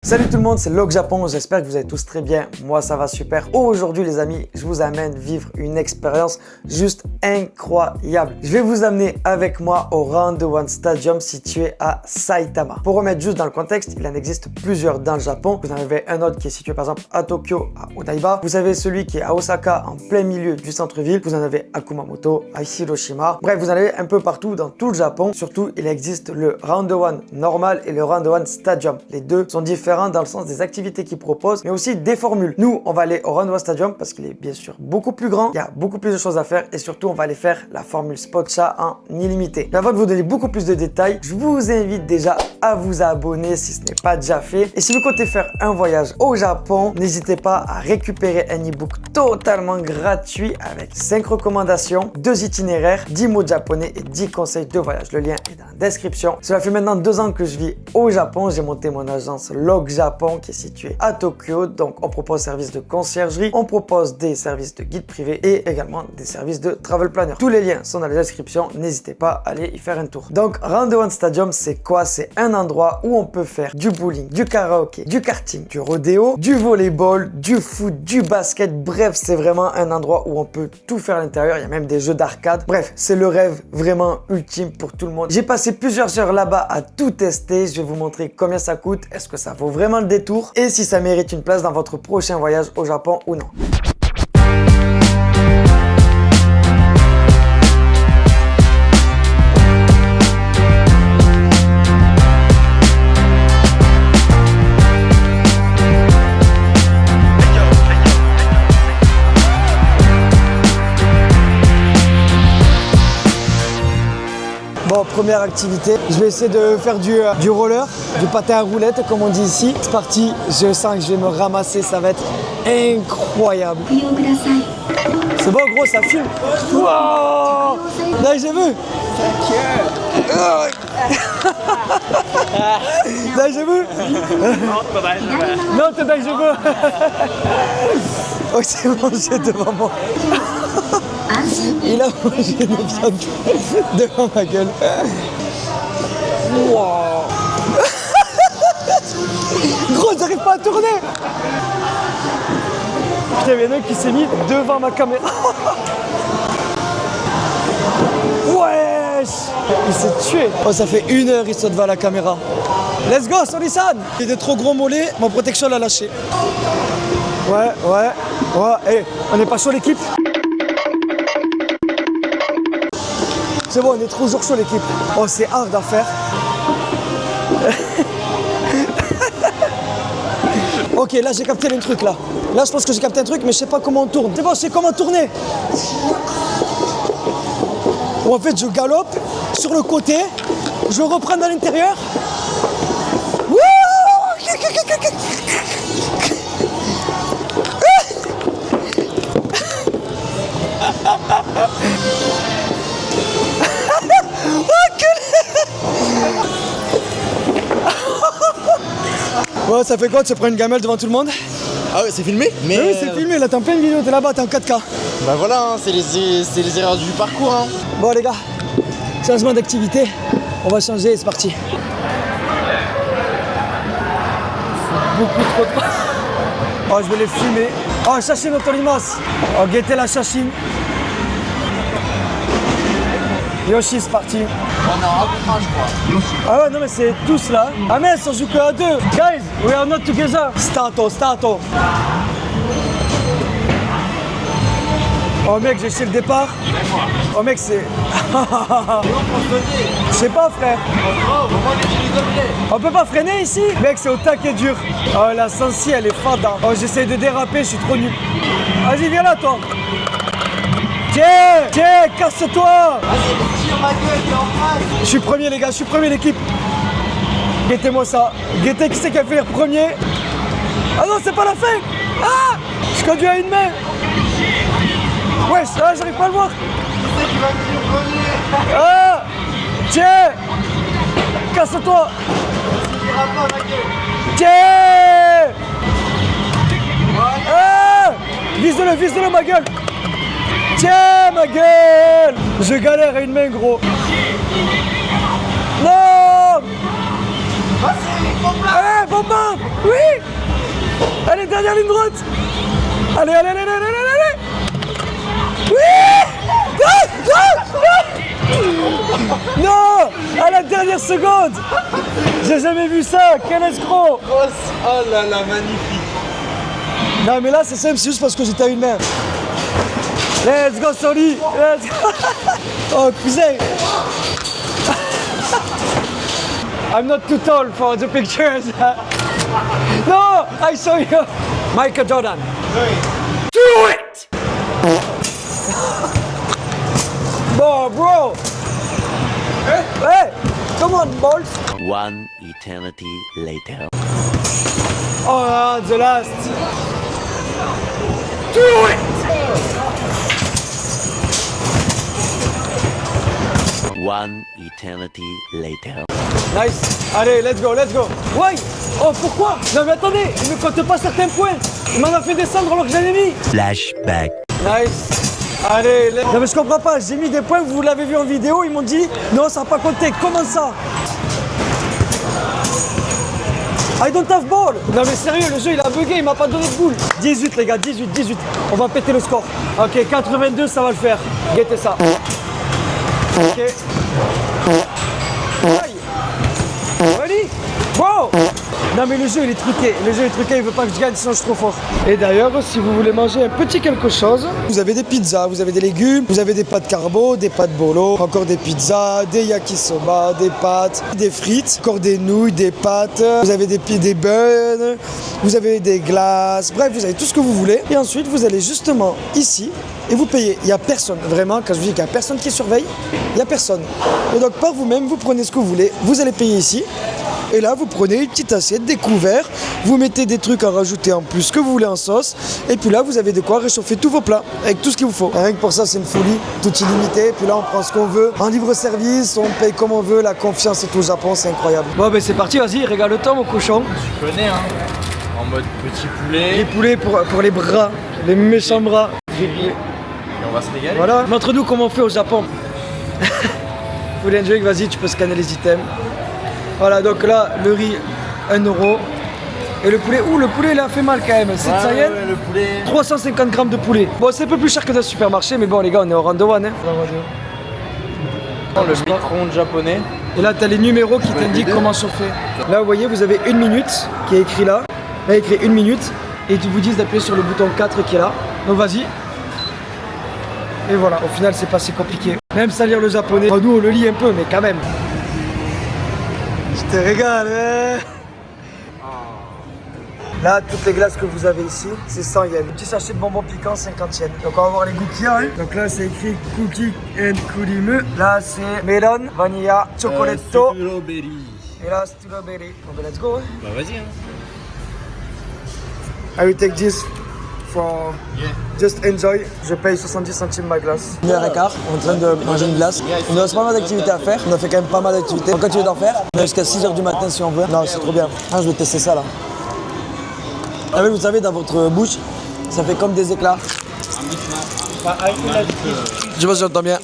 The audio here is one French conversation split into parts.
Salut tout le monde, c'est Log Japon, j'espère que vous allez tous très bien, moi ça va super. Aujourd'hui les amis, je vous amène vivre une expérience juste incroyable. Je vais vous amener avec moi au Round One Stadium situé à Saitama. Pour remettre juste dans le contexte, il en existe plusieurs dans le Japon. Vous en avez un autre qui est situé par exemple à Tokyo, à Odaiba. Vous avez celui qui est à Osaka, en plein milieu du centre-ville. Vous en avez à Kumamoto, à Hiroshima. Bref, vous en avez un peu partout dans tout le Japon. Surtout, il existe le Round One normal et le Round One Stadium. Les deux sont différents dans le sens des activités qu'ils proposent, mais aussi des formules. Nous, on va aller au Round One Stadium parce qu'il est bien sûr beaucoup plus grand. Il y a beaucoup plus de choses à faire et surtout, on va aller faire la formule Spotcha en illimité. Mais avant de vous donner beaucoup plus de détails, je vous invite déjà à vous abonner si ce n'est pas déjà fait. Et si vous comptez faire un voyage au Japon, n'hésitez pas à récupérer un e-book totalement gratuit avec 5 recommandations, 2 itinéraires, 10 mots de japonais et 10 conseils de voyage. Le lien est dans la description. Cela fait maintenant 2 ans que je vis au Japon. J'ai monté mon agence Log Japon qui est située à Tokyo. Donc, on propose services de conciergerie, on propose des services de guide privé et également des services de travel planner. Tous les liens sont dans la description. N'hésitez pas à aller y faire un tour. Donc, Round One Stadium, c'est quoi? C'est un endroit où on peut faire du bowling, du karaoké, du karting, du rodéo, du volleyball, du foot, du basket. Bref, c'est vraiment un endroit où on peut tout faire à l'intérieur. Il y a même des jeux d'arcade. Bref, c'est le rêve vraiment ultime pour tout le monde. J'ai passé plusieurs heures là-bas à tout tester. Je vais vous montrer combien ça coûte. Est-ce que ça vaut vraiment le détour? Et si ça mérite une place dans votre prochain voyage au Japon ou non. Bon, première activité, je vais essayer de faire du roller, du patin à roulettes comme on dit ici. C'est parti, je sens que je vais me ramasser, ça va être incroyable. C'est bon gros, ça filme. Wow, là j'ai vu. Là j'ai vu. Non, t'as j'ai vu. Oh, c'est mangé devant moi. Il a mangé une viande devant ma gueule. Wow. Gros, j'arrive pas à tourner. Putain, il y en a un qui s'est mis devant ma caméra. Wesh. Il s'est tué. Oh, ça fait 1 heure, il saute devant la caméra. Let's go, Sonisan. Il était trop gros mollet, ma protection l'a lâché. Ouais. Hey, on n'est pas chaud l'équipe. C'est bon, on est toujours chaud l'équipe. Oh, c'est hard à faire. Ok, là j'ai capté un truc là. Là je pense que j'ai capté un truc mais je sais pas comment on tourne. C'est bon, je sais comment tourner. Ou en fait je galope sur le côté, je reprends dans l'intérieur. Ouais, ça fait quoi de se prendre une gamelle devant tout le monde? Ah ouais, c'est filmé? Mais oui, c'est filmé, là t'es en pleine vidéo, t'es là-bas, t'es en 4K. Bah voilà, hein, c'est les erreurs du parcours. Hein. Bon les gars, changement d'activité, on va changer et c'est parti. Beaucoup trop de... Oh, je vais les filmer. Oh, Shashin Otorimasu. Oh, guettez la Shashin. Yoshi, c'est parti. On a un je crois. Ah ouais, non mais c'est tous là. Ah mais on joue que à 2. Guys, we are not together. Stato. Oh mec, j'ai fait le départ. Oh mec, c'est... Je sais pas frère. On peut pas freiner ici? Mec, c'est au taquet dur. Oh la Sensi, elle est fada. Oh, j'essaye de déraper, je suis trop nul. Vas-y, viens là toi. Tiens, casse-toi. Vas-y, tire ma gueule, t'es en face. Je suis premier les gars, je suis premier l'équipe. Guettez-moi ça. Guettez qui c'est qui a fait le premier. Ah non, c'est pas la fin. Ah, je conduis à une main. Ouais, ça, j'arrive pas à le voir. Qui c'est qui va finir premier? Ah, tiens, casse-toi. Tire un peu ma gueule. Tiens. Ah, vise-le ma gueule. Tiens ma gueule. Je galère à une main gros. Non. Vas-y. Allez, bon bam. Oui. Allez, dernière ligne droite. Allez, allez, allez, allez, allez, allez. Oui. Non, à la dernière seconde. J'ai jamais vu ça, quel escroc. Oh là là, magnifique. Non mais là c'est simple, c'est juste parce que j'étais à une main. Let's go Soli. Let's go. Oh cousin. I'm not too tall for the pictures. No, I saw you. Michael Jordan. Do it. Bon bro. Hey, come on balls. One eternity later. Oh, the last. Do it! One eternity later. Nice. Allez, let's go, let's go. Ouais. Oh, pourquoi? Non, mais attendez, il ne compte pas certains points. Il m'en a fait descendre alors que j'en ai mis. Flashback. Nice. Allez, non, mais je comprends pas. J'ai mis des points, vous l'avez vu en vidéo. Ils m'ont dit, non, ça n'a pas compté. Comment ça? I don't have ball. Non mais sérieux, le jeu il a bugué, il m'a pas donné de boule. 18 les gars, 18. On va péter le score. Ok, 82, ça va le faire. Guettez ça. Ok. Aïe. Ready? Wow. Non mais le jeu il est truqué. Il veut pas que je gagne sinon je suis trop fort. Et d'ailleurs, si vous voulez manger un petit quelque chose, vous avez des pizzas, vous avez des légumes, vous avez des pâtes carbo, des pâtes bolo, encore des pizzas, des yakisoba, des pâtes, des frites, encore des nouilles, des pâtes, vous avez des buns, vous avez des glaces, bref, vous avez tout ce que vous voulez. Et ensuite, vous allez justement ici et vous payez. Il n'y a personne, vraiment, quand je vous dis qu'il n'y a personne qui surveille, il n'y a personne. Et donc par vous-même, vous prenez ce que vous voulez, vous allez payer ici. Et là, vous prenez une petite assiette, des couverts, vous mettez des trucs à rajouter en plus que vous voulez en sauce. Et puis là, vous avez de quoi réchauffer tous vos plats avec tout ce qu'il vous faut. Rien que pour ça, c'est une folie, tout illimité. Puis là, on prend ce qu'on veut. En libre-service, on paye comme on veut. La confiance est au Japon, c'est incroyable. Bon, ben c'est parti, vas-y, régale-toi, mon cochon. Tu connais, hein. En mode petit poulet. Les poulets pour les bras, les méchants bras. Et on va se régaler. Voilà, montre-nous comment on fait au Japon. Full enjoy, vas-y, tu peux scanner les items. Voilà, donc là, le riz, 1 €. Et le poulet, le poulet, il a fait mal quand même. C'est Ouais, le poulet. 350 grammes de poulet. Bon, c'est un peu plus cher que dans le supermarché, mais bon, les gars, on est au round one. Hein. Le micro-ondes japonais. Et là, tu as les numéros qui t'indiquent comment chauffer. Là, vous voyez, vous avez 1 minute qui est écrit là. Là, il est écrit 1 minute. Et ils vous disent d'appuyer sur le bouton 4 qui est là. Donc, vas-y. Et voilà, au final, c'est pas si compliqué. Même salir le japonais. Bon, nous, on le lit un peu, mais quand même. Je te régale, hein. Là, toutes les glaces que vous avez ici, c'est 100 yens. Petit sachet de bonbons piquants, 50 yens. Donc, on va voir les goûts qu'il y a. Hein. Donc là, c'est écrit Cookie and Kurimu. Là, c'est melon, vanilla, chocolatto. Strawberry. Et là, strawberry. Bon, ben, let's go. Hein. Bah vas-y, hein. I will take this for just enjoy. Je paye 70 centimes ma glace. 1h15, on est en train de manger une glace. Il nous reste pas mal d'activités à faire. On a fait quand même pas mal d'activités. On continue d'en faire. On a jusqu'à 6h du matin si on veut. Non, c'est trop bien. Ah, je vais tester ça là. Ah oui, vous savez, dans votre bouche, ça fait comme des éclats. Je sais pas si j'entends bien.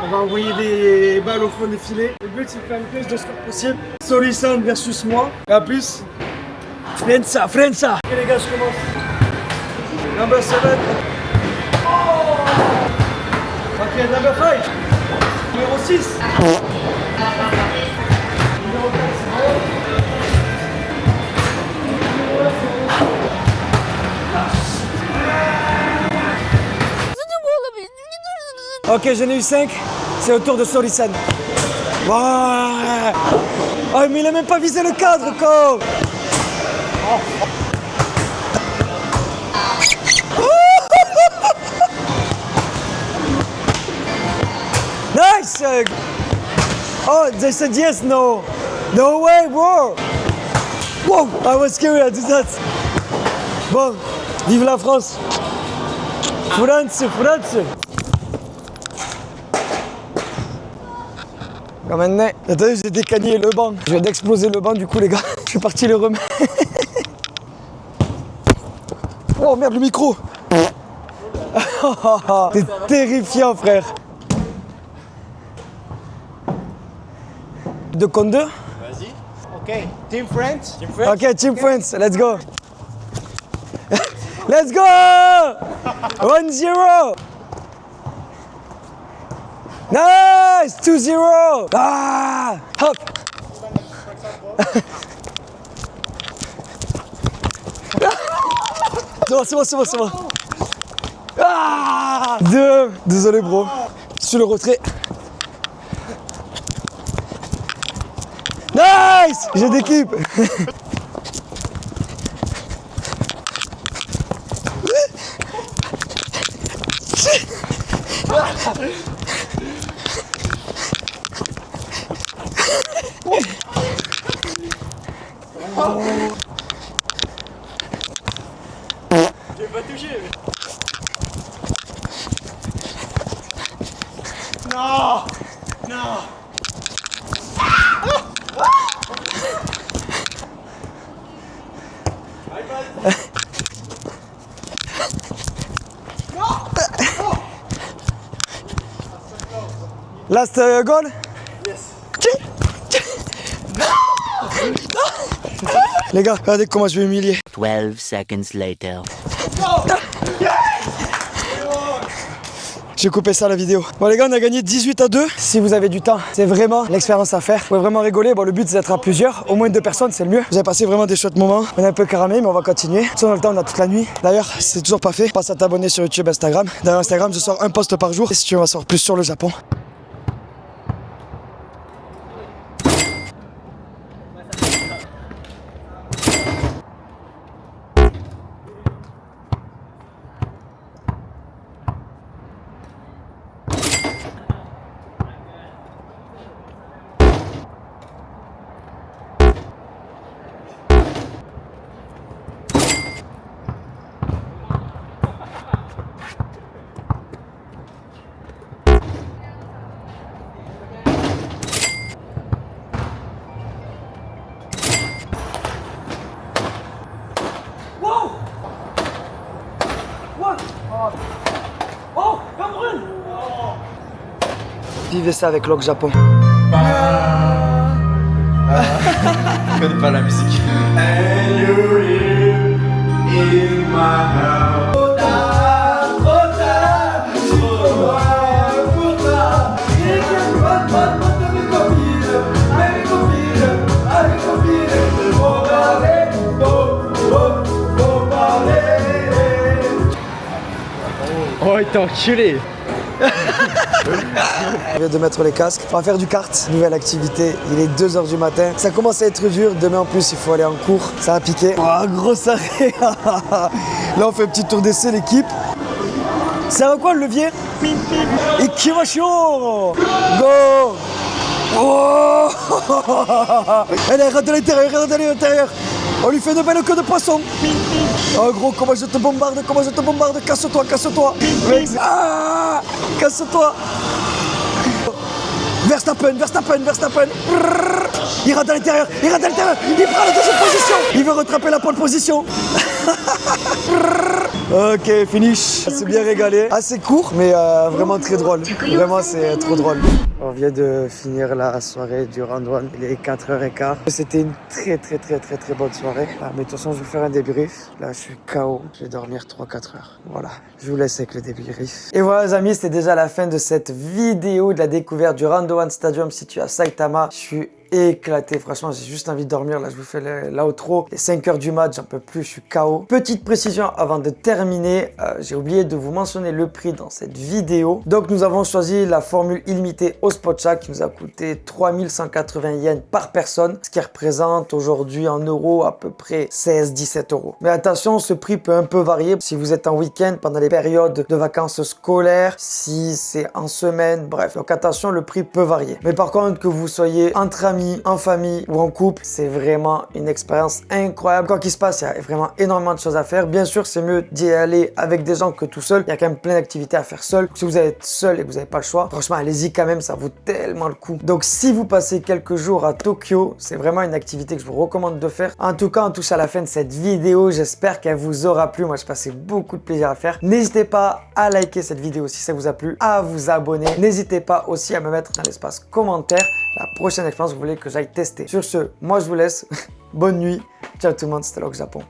On va envoyer des balles au fond des filets. Le but, c'est de faire le plus de score possible. Soli-san versus moi. Et en plus, Frenza. Ok les gars, je commence. Number 7. Ok, number 5. Numéro 6. Numéro 4, c'est bon. Ok, j'en ai eu 5. C'est au tour de Soli-san. Ouais. Oh, mais il a même pas visé le cadre, quoi. Nice! Oh, they said yes, no. No way, bro. Whoa, I was scared I did that. Bon, vive la France. France. Comme un nez. Attendez, j'ai décagné le banc. Je viens d'exploser le banc, du coup, les gars. Je suis parti le remettre. Oh merde, le micro. T'es terrifiant, frère. De compte 2. Vas-y. Okay, team friends. Okay, team friends, let's go. Let's go! 1-0. Nice! 2-0. Ah! Hop! Non, c'est bon, c'est bon, c'est bon. Ah! Désolé, bro. Sur le retrait. Nice! J'ai d'équipe. J'ai pas touché. Non. Non. Last goal? Yes. Les gars, regardez comment je vais humilier. 12 seconds later. J'ai coupé ça la vidéo. Bon les gars, on a gagné 18-2. Si vous avez du temps, c'est vraiment l'expérience à faire. Vous pouvez vraiment rigoler. Bon, le but c'est d'être à plusieurs. Au moins 2 personnes, c'est le mieux. Vous avez passé vraiment des chouettes moments. On est un peu caramé, mais on va continuer. Si on a le temps, on a toute la nuit. D'ailleurs, c'est toujours pas fait. Pense à t'abonner sur YouTube, Instagram. D'ailleurs, Instagram, je sors un post par jour. Et si tu veux en savoir plus sur le Japon. Vivez ça avec Log Japon. Je connais pas la musique. And you live in my house. Oh, il t'a enculé. On vient de mettre les casques. On va faire du kart, nouvelle activité. Il est 2h du matin. Ça commence à être dur. Demain en plus, il faut aller en cours. Ça va piquer. Oh, gros arrêt. Là, on fait un petit tour d'essai, l'équipe. C'est à quoi le levier? Ikimashou. Go. Oh. Allez, rentre à l'intérieur, rentre à l'intérieur. On lui fait de belles queues de poisson. Oh gros, comment je te bombarde, casse-toi, casse-toi. Ah, casse-toi. Verstappen. Il rentre à l'intérieur, il prend la deuxième position. Il veut rattraper la pole position. Ok, finish. C'est bien régalé. Assez court, mais vraiment très drôle. Vraiment, c'est trop drôle. On vient de finir la soirée du round 1. Il est 4h15. C'était une très bonne soirée. Ah, mais de toute façon, je vais faire un débrief. Là, je suis KO. Je vais dormir 3-4 heures. Voilà. Je vous laisse avec le débrief. Et voilà, les amis, c'était déjà la fin de cette vidéo de la découverte du Round 1 Stadium situé à Saitama. Je suis éclaté, franchement j'ai juste envie de dormir. Là je vous fais l'outro, les 5 heures du match, j'en peux plus, je suis KO. Petite précision avant de terminer, j'ai oublié de vous mentionner le prix dans cette vidéo. Donc nous avons choisi la formule illimitée au Spotchak qui nous a coûté 3180 yens par personne, ce qui représente aujourd'hui en euros à peu près 16-17 euros. Mais attention, ce prix peut un peu varier si vous êtes en week-end, pendant les périodes de vacances scolaires, si c'est en semaine, bref. Donc attention, le prix peut varier. Mais par contre, que vous soyez entre amis, en famille ou en couple, c'est vraiment une expérience incroyable. Quoi qu'il se passe, il y a vraiment énormément de choses à faire. Bien sûr, c'est mieux d'y aller avec des gens que tout seul. Il y a quand même plein d'activités à faire seul. Si vous êtes seul et que vous n'avez pas le choix, franchement, allez-y quand même, ça vaut tellement le coup. Donc, si vous passez quelques jours à Tokyo, c'est vraiment une activité que je vous recommande de faire. En tout cas, on touche à la fin de cette vidéo. J'espère qu'elle vous aura plu. Moi, j'ai passé beaucoup de plaisir à le faire. N'hésitez pas à liker cette vidéo si ça vous a plu, à vous abonner. N'hésitez pas aussi à me mettre dans l'espace commentaire la prochaine expérience que vous voulez voulez que j'aille tester. Sur ce, moi je vous laisse. Bonne nuit. Ciao tout le monde, c'était Log Japon.